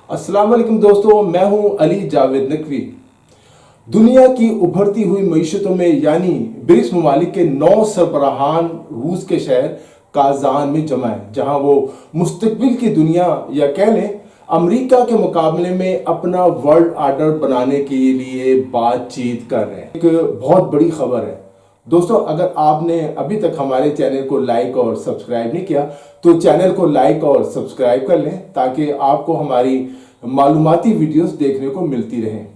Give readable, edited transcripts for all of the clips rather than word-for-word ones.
अस्सलाम वालेकुम दोस्तों, मैं हूं अली जावेद नकवी। दुनिया की उभरती हुई मईशतों में यानी ब्रिक्स ममालिक के 9 सरबराहान रूस के शहर काजान में जमा है, जहां वो मुस्तकबिल की दुनिया या कह लें अमेरिका के मुकाबले में अपना वर्ल्ड ऑर्डर बनाने के लिए बातचीत कर रहे हैं। एक बहुत बड़ी खबर है दोस्तों, अगर आपने अभी तक हमारे चैनल को लाइक और सब्सक्राइब नहीं किया तो चैनल को लाइक और सब्सक्राइब कर लें ताकि आपको हमारी मालूमाती वीडियोस देखने को मिलती रहें।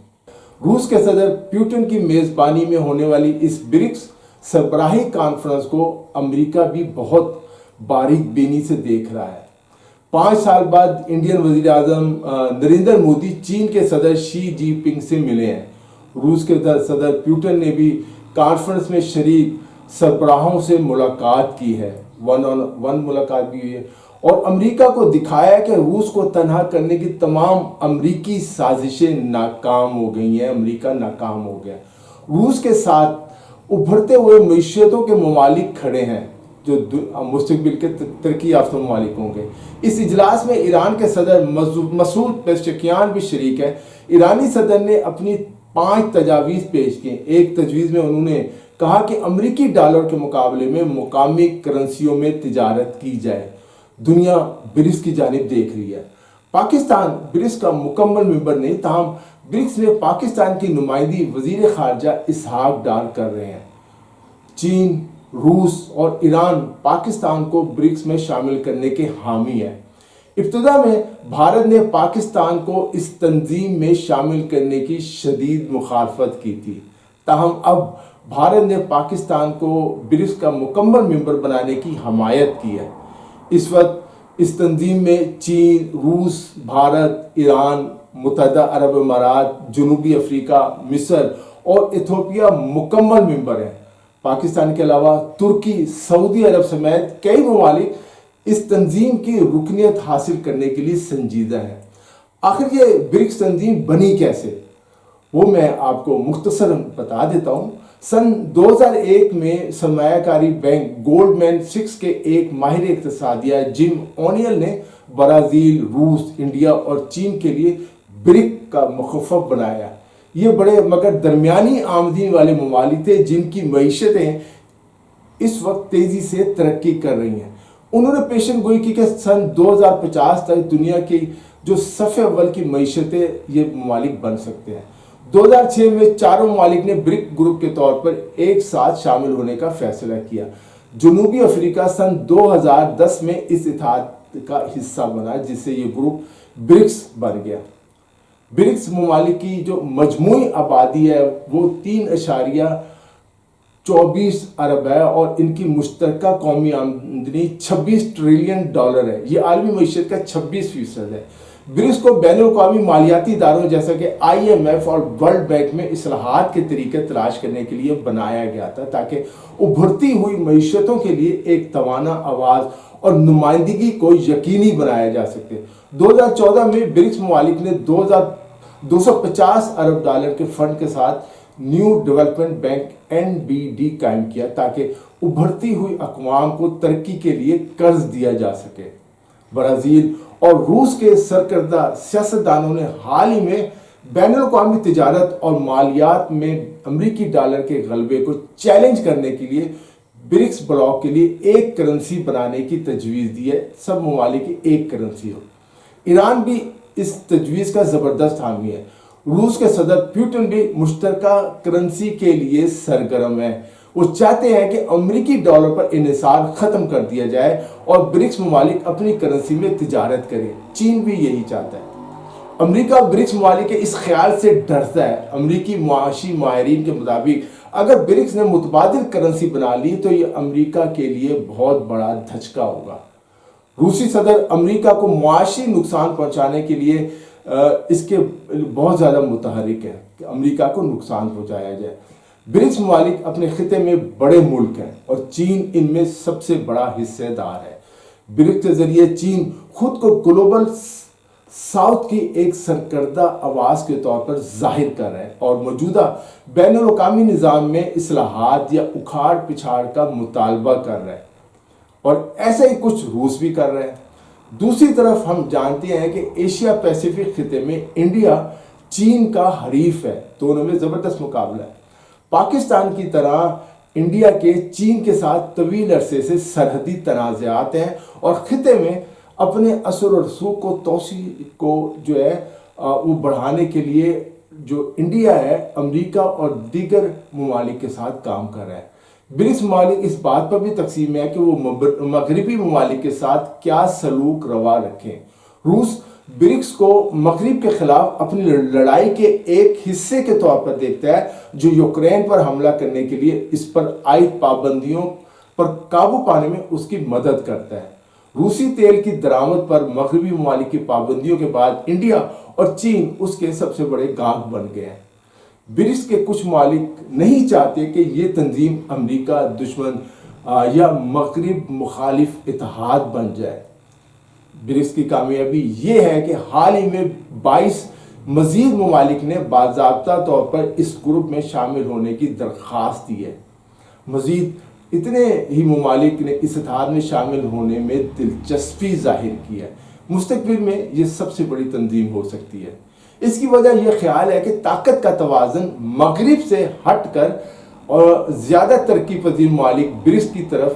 रूस के सदर पुतिन की मेज़बानी में होने वाली इस ब्रिक्स सरबराही कॉन्फ्रेंस को अमेरिका भी बहुत बारीक बीनी से देख रहा है। 5 साल बाद इंडियन वजीर आजम नरेंद्र मोदी चीन के सदर शी जिनपिंग से मिले हैं। रूस के सदर पुतिन ने भी कॉन्फ्रेंस में शरीक सरबराहों से मुलाकात की है, वन ऑन वन मुलाकात भी हुई है और अमेरिका को दिखाया कि रूस को तनहा करने की तमाम अमेरिकी साजिशें नाकाम हो गई हैं। अमेरिका नाकाम हो गया। रूस के साथ उभरते हुए मईशतों के ममालिक खड़े हैं जो मुस्तकबिल के तरक्की याफ्ता ममालिक होंगे। इस इजलास में ईरान के सदर मसूद पेज़ेश्कियान भी शरीक है। ईरानी सदर ने अपनी 5 तजावीज़ पेश की। एक तजवीज़ में उन्होंने कहा कि अमेरिकी डॉलर के मुकाबले में मुकामी करेंसियों में तिजारत की जाए। दुनिया ब्रिक्स की जानिब देख रही है। पाकिस्तान ब्रिक्स का मुकम्मल मेंबर नहीं, ताहम ब्रिक्स में पाकिस्तान की नुमाइंदगी वजीर खारजा इसहाक डार कर रहे हैं। चीन, रूस और ईरान पाकिस्तान को ब्रिक्स में शामिल करने के हामी है। इब्तिदा में भारत ने पाकिस्तान को इस तंजीम में शामिल करने की शदीद मुखालफत की थी, ताहम अब भारत ने पाकिस्तान को ब्रिक्स का मुकम्मल मेंबर बनाने की हमायत की है। इस वक्त इस तंजीम में चीन, रूस, भारत, ईरान, मुत्तहदा अरब अमारात, जनूबी अफ्रीका, मिस्र और इथियोपिया मुकम्मल मेंबर हैं। पाकिस्तान के अलावा तुर्की, सऊदी अरब समेत कई ममालिक इस तंजीम की रुकनियत हासिल करने के लिए संजीदा है। आखिर ये ब्रिक्स तंजीम बनी कैसे, वो मैं आपको मुख्तसरन बता देता हूँ। सन 2001 में सरमायाकारी बैंक गोल्डमैन सैक्स के एक माहिर इक़्तिसादिया जिम ओनियल ने ब्राज़ील, रूस, इंडिया और चीन के लिए ब्रिक का मुखफ़फ़ बनाया। ये बड़े मगर दरमियानी आमदनी वाले ममालिक थे जिनकी मईशतें इस वक्त तेज़ी से तरक्की कर रही हैं। उन्होंने पेशन गोई की कि सन 2050 तक दुनिया की जो सफ़े अव्वल की मईशतें ये ममालिक बन सकते हैं। 2006 में चारों ममालिक ने ब्रिक ग्रुप के तौर पर एक साथ शामिल होने का फैसला किया। जनूबी अफ्रीका सन 2010 में इस इत्तेहाद का हिस्सा बना, जिससे ये ग्रुप ब्रिक्स बन गया। ब्रिक्स ममालिक की जो मजमूई आबादी है वो 3.24 अरब है और इनकी मुश्तरका कौमी आमदनी 26 ट्रिलियन डॉलर है। ये आलमी मईशत का 26% है। ब्रिक्स को बैनुल-अक़वामी मालियाती इदारों जैसा कि IMF और वर्ल्ड बैंक में इस्लाहात के तरीके तलाश करने के लिए बनाया गया था, ताकि उभरती हुई मईशतों के लिए एक तवाना आवाज़ और नुमाइंदगी को यकीनी बनाया जा सके। 2014 में ब्रिक्स ममालिक ने 250 अरब डॉलर के फंड के साथ न्यू डेवलपमेंट बैंक NBD कायम किया, ताकि उभरती हुई अक़वाम को तरक्की के लिए कर्ज दिया जा सके। ब्राज़ील और रूस के सरकर्दा सियासतदानों ने हाल ही में बैनुल-अक़वामी तिजारत और मालियात में अमेरिकी डॉलर के गलबे को चैलेंज करने के लिए ब्रिक्स ब्लॉक के लिए एक करेंसी बनाने की तजवीज़ दी है। सब ममालिक की एक करेंसी हो। ईरान भी इस तजवीज़ का ज़बरदस्त हामी है। रूस के सदर पुतिन भी मुश्तरका करेंसी के लिए सरगर्म है। वो चाहते हैं कि अमेरिकी डॉलर पर इन्हिसार ख़त्म कर दिया जाए और ब्रिक्स ममालिक अपनी करेंसी में तिजारत करें। चीन भी यही चाहता है। अमेरिका ब्रिक्स ममालिक के इस ख्याल से डरता है। अमेरिकी मुआशी माहिरीन के मुताबिक अगर ब्रिक्स ने मुतबादिल करेंसी बना ली तो ये अमेरिका के लिए बहुत बड़ा धचका होगा। रूसी सदर अमेरिका को मुआशी नुकसान पहुँचाने के लिए इसके बहुत ज़्यादा मुतहरिक है कि अमेरिका को नुकसान पहुँचाया जाए। ब्रिक्स ममालिक अपने खिते में बड़े मुल्क हैं और चीन इनमें सबसे बड़ा हिस्सेदार है। ब्रिक्स के जरिए चीन खुद को ग्लोबल साउथ की एक सरकर्दा आवाज़ के तौर पर जाहिर कर रहा है और मौजूदा बैनुल-अक़वामी निज़ाम में इस्लाहात या उखाड़ पिछाड़ का मुतालबा कर रहा है। और ऐसा ही कुछ रूस भी कर रहा है। دوسری طرف ہم جانتے ہیں کہ ایشیا پیسیفک خطے میں انڈیا چین کا حریف ہے، دونوں میں زبردست مقابلہ ہے۔ پاکستان کی طرح انڈیا کے چین کے ساتھ طویل عرصے سے سرحدی تنازعات ہیں اور خطے میں اپنے اثر و رسوخ کو توسیع کو جو ہے وہ بڑھانے کے لیے جو انڈیا ہے امریکہ اور دیگر ممالک کے ساتھ کام کر رہا ہے۔ برکس ممالک اس بات پر بھی تقسیم ہے کہ وہ مغربی ممالک کے ساتھ کیا سلوک روا رکھیں۔ روس برکس کو مغرب کے خلاف اپنی لڑائی کے ایک حصے کے طور پر دیکھتا ہے جو یوکرین پر حملہ کرنے کے لیے اس پر عائد پابندیوں پر قابو پانے میں اس کی مدد کرتا ہے۔ روسی تیل کی درآمد پر مغربی ممالک کی پابندیوں کے بعد انڈیا اور چین اس کے سب سے بڑے گاہک بن گئے ہیں۔ برکس کے کچھ ممالک نہیں چاہتے کہ یہ تنظیم امریکہ دشمن یا مغرب مخالف اتحاد بن جائے۔ برکس کی کامیابی یہ ہے کہ حال ہی میں 22 مزید ممالک نے باضابطہ طور پر اس گروپ میں شامل ہونے کی درخواست دی ہے۔ مزید اتنے ہی ممالک نے اس اتحاد میں شامل ہونے میں دلچسپی ظاہر کی ہے۔ مستقبل میں یہ سب سے بڑی تنظیم ہو سکتی ہے۔ اس کی وجہ یہ خیال ہے کہ طاقت کا توازن مغرب سے ہٹ کر اور زیادہ ترقی پذیر ممالک برکس کی طرف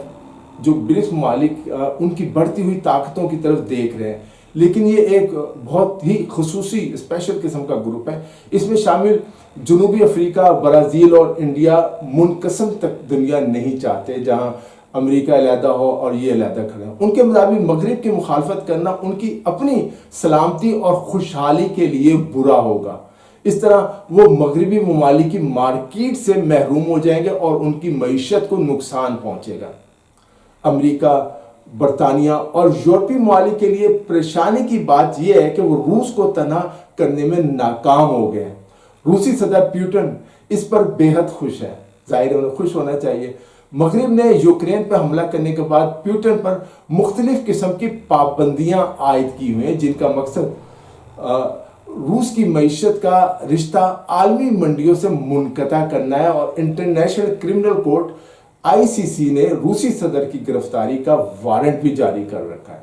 جو برکس ممالک ان کی بڑھتی ہوئی طاقتوں کی طرف دیکھ رہے ہیں، لیکن یہ ایک بہت ہی خصوصی اسپیشل قسم کا گروپ ہے۔ اس میں شامل جنوبی افریقہ، برازیل اور انڈیا منقسم تک دنیا نہیں چاہتے جہاں امریکہ علیحدہ ہو اور یہ علیحدہ کھڑے ہیں۔ ان کے مطابق مغرب کی مخالفت کرنا ان کی اپنی سلامتی اور خوشحالی کے لیے برا ہوگا۔ اس طرح وہ مغربی ممالک کی مارکیٹ سے محروم ہو جائیں گے اور ان کی معیشت کو نقصان پہنچے گا۔ امریکہ، برطانیہ اور یورپی ممالک کے لیے پریشانی کی بات یہ ہے کہ وہ روس کو تنہا کرنے میں ناکام ہو گئے ہیں۔ روسی صدر پیوٹن اس پر بے حد خوش ہے، ظاہر انہیں خوش ہونا چاہیے۔ مغرب نے یوکرین پر حملہ کرنے کے بعد پیوٹن پر مختلف قسم کی پابندیاں عائد کی ہوئی ہیں جن کا مقصد روس کی معیشت کا رشتہ عالمی منڈیوں سے منقطع کرنا ہے، اور انٹرنیشنل کرمنل کورٹ ICC نے روسی صدر کی گرفتاری کا وارنٹ بھی جاری کر رکھا ہے۔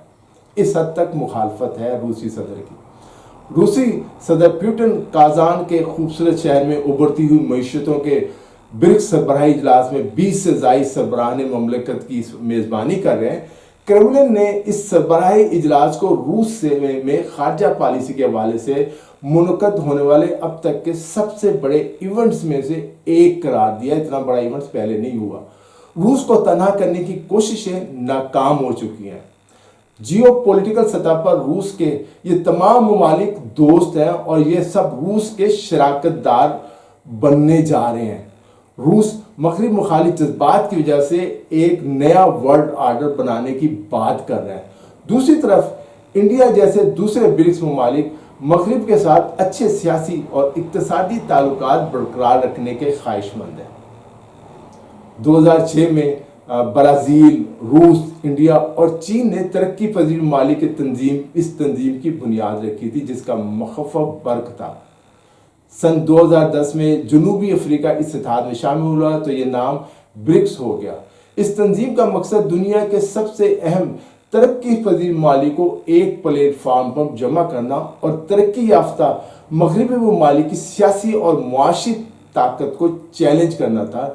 اس حد تک مخالفت ہے روسی صدر کی۔ روسی صدر پیوٹن کازان کے خوبصورت شہر میں ابھرتی ہوئی معیشتوں کے برکس سربراہی اجلاس میں 20 سے زائد سربراہان مملکت کی میزبانی کر رہے ہیں۔ کرملن نے اس سربراہی اجلاس کو روس میں خارجہ پالیسی کے حوالے سے منعقد ہونے والے اب تک کے سب سے بڑے ایونٹس میں سے ایک قرار دیا۔ اتنا بڑا ایونٹس پہلے نہیں ہوا۔ روس کو تنہا کرنے کی کوششیں ناکام ہو چکی ہیں۔ جیو پولیٹیکل سطح پر روس کے یہ تمام ممالک دوست ہیں اور یہ سب روس کے شراکت دار بننے جا رہے ہیں۔ روس مغرب مخالف جذبات کی وجہ سے ایک نیا ورلڈ آرڈر بنانے کی بات کر رہا ہے۔ دوسری طرف انڈیا جیسے دوسرے برکس ممالک مغرب کے ساتھ اچھے سیاسی اور اقتصادی تعلقات برقرار رکھنے کے خواہش مند ہیں۔ 2006 میں برازیل، روس، انڈیا اور چین نے ترقی پذیر ممالک کی اس تنظیم کی بنیاد رکھی تھی جس کا مخفف برق تھا۔ سن 2010 میں جنوبی افریقہ اس اتحاد میں شامل ہوا تو یہ نام برکس ہو گیا۔ اس تنظیم کا مقصد دنیا کے سب سے اہم ترقی پذیر ممالک کو ایک پلیٹ فارم پر جمع کرنا اور ترقی یافتہ مغربی ممالک کی سیاسی اور معاشی طاقت کو چیلنج کرنا تھا۔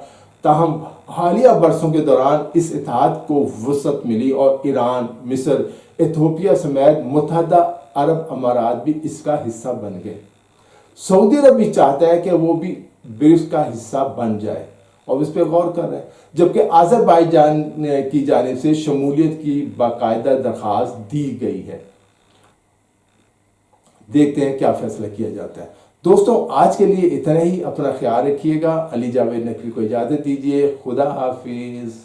تاہم حالیہ برسوں کے دوران اس اتحاد کو وسعت ملی اور ایران، مصر، ایتھوپیا سمیت متحدہ عرب امارات بھی اس کا حصہ بن گئے۔ سعودی عرب بھی چاہتا ہے کہ وہ بھی برکس کا حصہ بن جائے اور اس پہ غور کر رہے ہیں، جبکہ آذربائیجان کی جانب سے شمولیت کی باقاعدہ درخواست دی گئی ہے۔ دیکھتے ہیں کیا فیصلہ کیا جاتا ہے۔ دوستوں، آج کے لیے اتنا ہی۔ اپنا خیال رکھیے گا۔ علی جاوید نقوی کو اجازت دیجیے۔ خدا حافظ۔